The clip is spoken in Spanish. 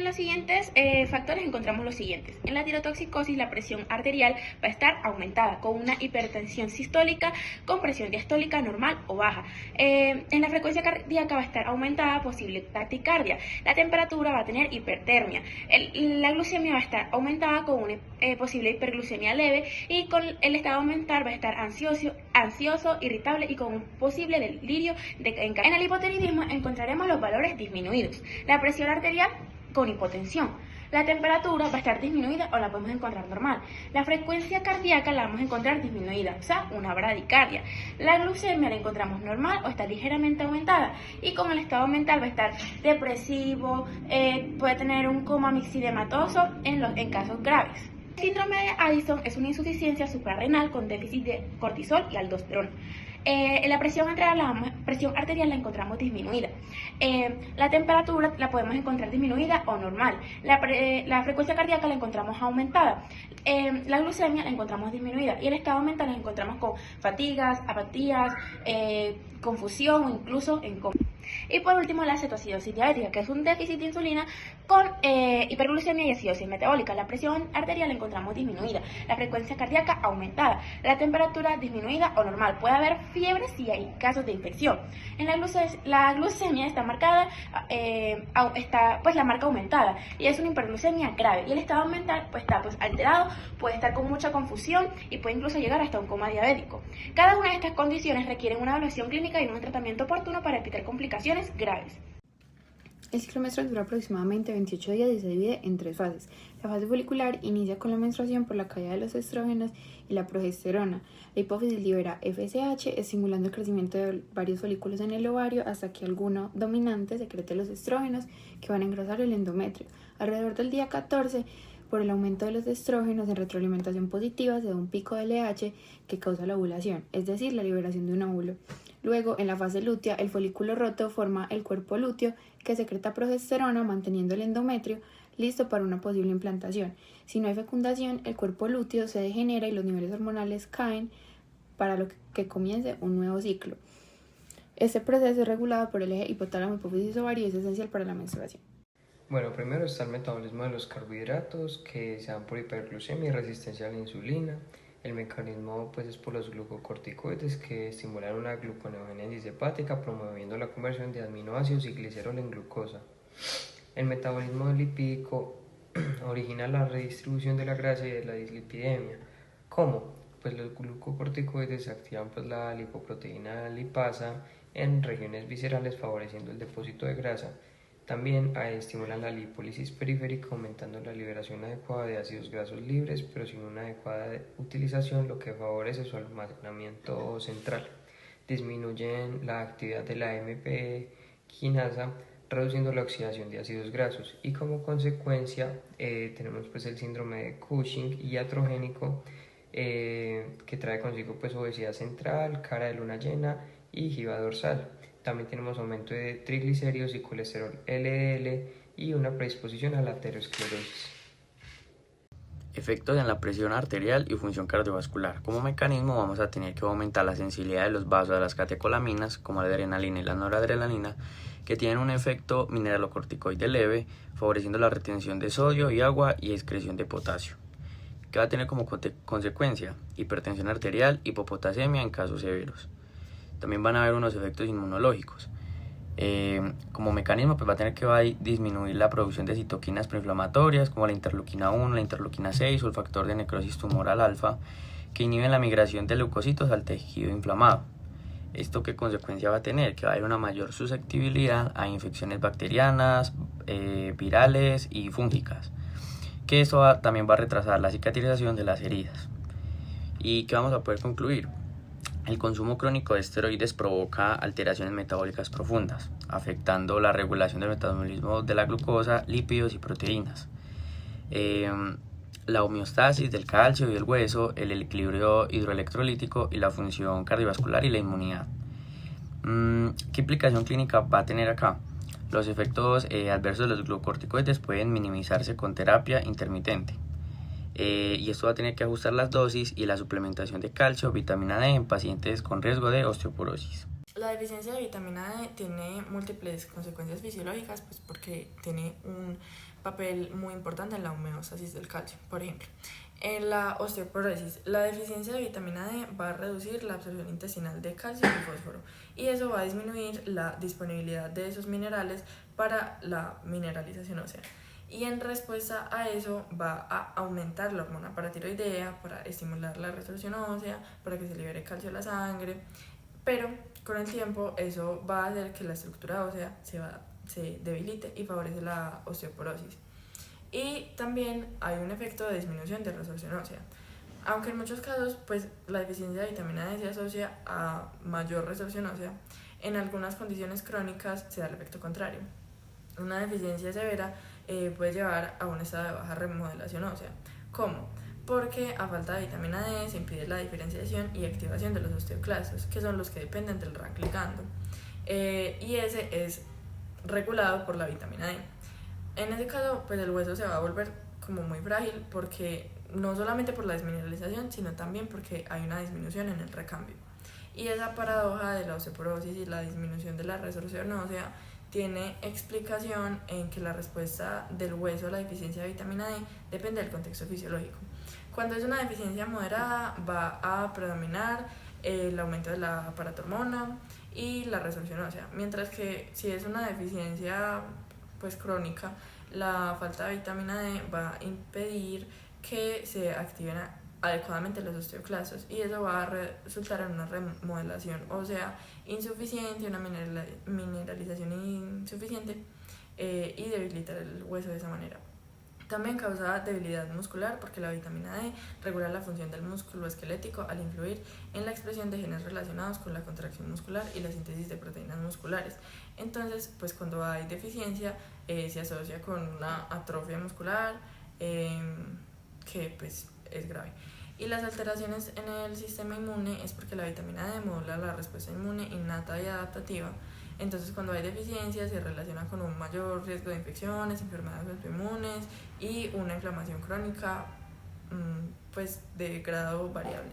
los siguientes factores encontramos los siguientes. En la tirotoxicosis la presión arterial va a estar aumentada con una hipertensión sistólica con presión diastólica normal o baja. En la frecuencia cardíaca va a estar aumentada, posible taquicardia. La temperatura va a tener hipertermia. La glucemia va a estar aumentada con una posible hiperglucemia leve y con el estado mental va a estar ansioso, irritable y con un posible delirio en el hipotiroidismo encontraremos los valores disminuidos. La presión arterial con hipotensión. La temperatura va a estar disminuida o la podemos encontrar normal. La frecuencia cardíaca la vamos a encontrar disminuida, o sea, una bradicardia. La glucemia la encontramos normal o está ligeramente aumentada. Y con el estado mental va a estar depresivo, puede tener un coma mixidematoso en casos graves. El síndrome de Addison es una insuficiencia suprarrenal con déficit de cortisol y aldosterona. La presión arterial la encontramos disminuida. La temperatura la podemos encontrar disminuida o normal. La frecuencia cardíaca la encontramos aumentada. La glucemia la encontramos disminuida. Y el estado mental la encontramos con fatigas, apatías, confusión o incluso en coma. Y por último, la cetoacidosis diabética, que es un déficit de insulina con hiperglucemia y acidosis metabólica. La presión arterial la encontramos disminuida, la frecuencia cardíaca aumentada, la temperatura disminuida o normal. Puede haber fiebre si hay casos de infección. En la glucemia está marcada, la marca aumentada y es una hiperglucemia grave. Y el estado mental está alterado, puede estar con mucha confusión y puede incluso llegar hasta un coma diabético. Cada una de estas condiciones requieren una evaluación clínica y un tratamiento oportuno para evitar complicaciones graves. El ciclo menstrual dura aproximadamente 28 días y se divide en 3 fases. La fase folicular inicia con la menstruación por la caída de los estrógenos y la progesterona. La hipófisis libera FSH, estimulando el crecimiento de varios folículos en el ovario hasta que alguno dominante secrete los estrógenos que van a engrosar el endometrio. Alrededor del día 14, por el aumento de los estrógenos en retroalimentación positiva, se da un pico de LH que causa la ovulación, es decir, la liberación de un óvulo. Luego, en la fase lútea, el folículo roto forma el cuerpo lúteo que secreta progesterona manteniendo el endometrio listo para una posible implantación. Si no hay fecundación, el cuerpo lúteo se degenera y los niveles hormonales caen para lo que comience un nuevo ciclo. Este proceso es regulado por el eje hipotálamo hipófisis ovario y es esencial para la menstruación. Bueno, primero está el metabolismo de los carbohidratos que se dan por hiperglucemia y resistencia a la insulina. El mecanismo es por los glucocorticoides que estimulan una gluconeogénesis hepática promoviendo la conversión de aminoácidos y glicerol en glucosa. El metabolismo lipídico origina la redistribución de la grasa y de la dislipidemia. ¿Cómo? Los glucocorticoides activan la lipoproteína lipasa en regiones viscerales favoreciendo el depósito de grasa. También estimulan la lipólisis periférica, aumentando la liberación adecuada de ácidos grasos libres, pero sin una adecuada utilización, lo que favorece su almacenamiento central. Disminuyen la actividad de la AMP quinasa, reduciendo la oxidación de ácidos grasos. Y como consecuencia tenemos el síndrome de Cushing iatrogénico, que trae consigo obesidad central, cara de luna llena y jiba dorsal. También tenemos aumento de triglicéridos y colesterol LDL y una predisposición a la aterosclerosis. Efectos en la presión arterial y función cardiovascular. Como mecanismo vamos a tener que aumentar la sensibilidad de los vasos a las catecolaminas, como la adrenalina y la noradrenalina, que tienen un efecto mineralocorticoide leve, favoreciendo la retención de sodio y agua y excreción de potasio. ¿Qué va a tener como consecuencia? Hipertensión arterial, hipopotasemia en casos severos. También van a haber unos efectos inmunológicos. Como mecanismo va a tener que disminuir la producción de citoquinas proinflamatorias como la interleuquina 1, la interleuquina 6 o el factor de necrosis tumoral alfa, que inhiben la migración de leucocitos al tejido inflamado. ¿Esto qué consecuencia va a tener? Que va a haber una mayor susceptibilidad a infecciones bacterianas, virales y fúngicas, que esto también va a retrasar la cicatrización de las heridas. ¿Y qué vamos a poder concluir? El consumo crónico de esteroides provoca alteraciones metabólicas profundas, afectando la regulación del metabolismo de la glucosa, lípidos y proteínas. La homeostasis del calcio y del hueso, el equilibrio hidroelectrolítico y la función cardiovascular y la inmunidad. ¿Qué implicación clínica va a tener acá? Los efectos adversos de los glucocorticoides pueden minimizarse con terapia intermitente. Y esto va a tener que ajustar las dosis y la suplementación de calcio, vitamina D en pacientes con riesgo de osteoporosis. La deficiencia de vitamina D tiene múltiples consecuencias fisiológicas, pues porque tiene un papel muy importante en la homeostasis del calcio. Por ejemplo, en la osteoporosis, la deficiencia de vitamina D va a reducir la absorción intestinal de calcio y fósforo, y eso va a disminuir la disponibilidad de esos minerales para la mineralización ósea. Y en respuesta a eso va a aumentar la hormona paratiroidea para estimular la resolución ósea, para que se libere calcio a la sangre, pero con el tiempo eso va a hacer que la estructura ósea se debilite y favorece la osteoporosis. Y también hay un efecto de disminución de resorción ósea. Aunque en muchos casos pues, la deficiencia de vitamina D se asocia a mayor resorción ósea, en algunas condiciones crónicas se da el efecto contrario. Una deficiencia severa puede llevar a un estado de baja remodelación ósea. ¿Cómo? Porque a falta de vitamina D se impide la diferenciación y activación de los osteoclastos, que son los que dependen del RANK ligando, y ese es regulado por la vitamina D. En ese caso, pues el hueso se va a volver como muy frágil, porque no solamente por la desmineralización, sino también porque hay una disminución en el recambio. Y esa paradoja de la osteoporosis y la disminución de la resorción ósea tiene explicación en que la respuesta del hueso a la deficiencia de vitamina D depende del contexto fisiológico. Cuando es una deficiencia moderada, va a predominar el aumento de la aparatormona y la resorción ósea, mientras que si es una deficiencia pues crónica, la falta de vitamina D va a impedir que se activen adecuadamente los osteoclastos, y eso va a resultar en una remodelación ósea insuficiente, una mineralización insuficiente, y debilitar el hueso de esa manera. También causa debilidad muscular, porque la vitamina D regula la función del músculo esquelético al influir en la expresión de genes relacionados con la contracción muscular y la síntesis de proteínas musculares. Entonces, pues cuando hay deficiencia se asocia con una atrofia muscular, que pues es grave. Y las alteraciones en el sistema inmune es porque la vitamina D modula la respuesta inmune innata y adaptativa. Entonces, cuando hay deficiencia se relaciona con un mayor riesgo de infecciones, enfermedades autoinmunes y una inflamación crónica pues de grado variable.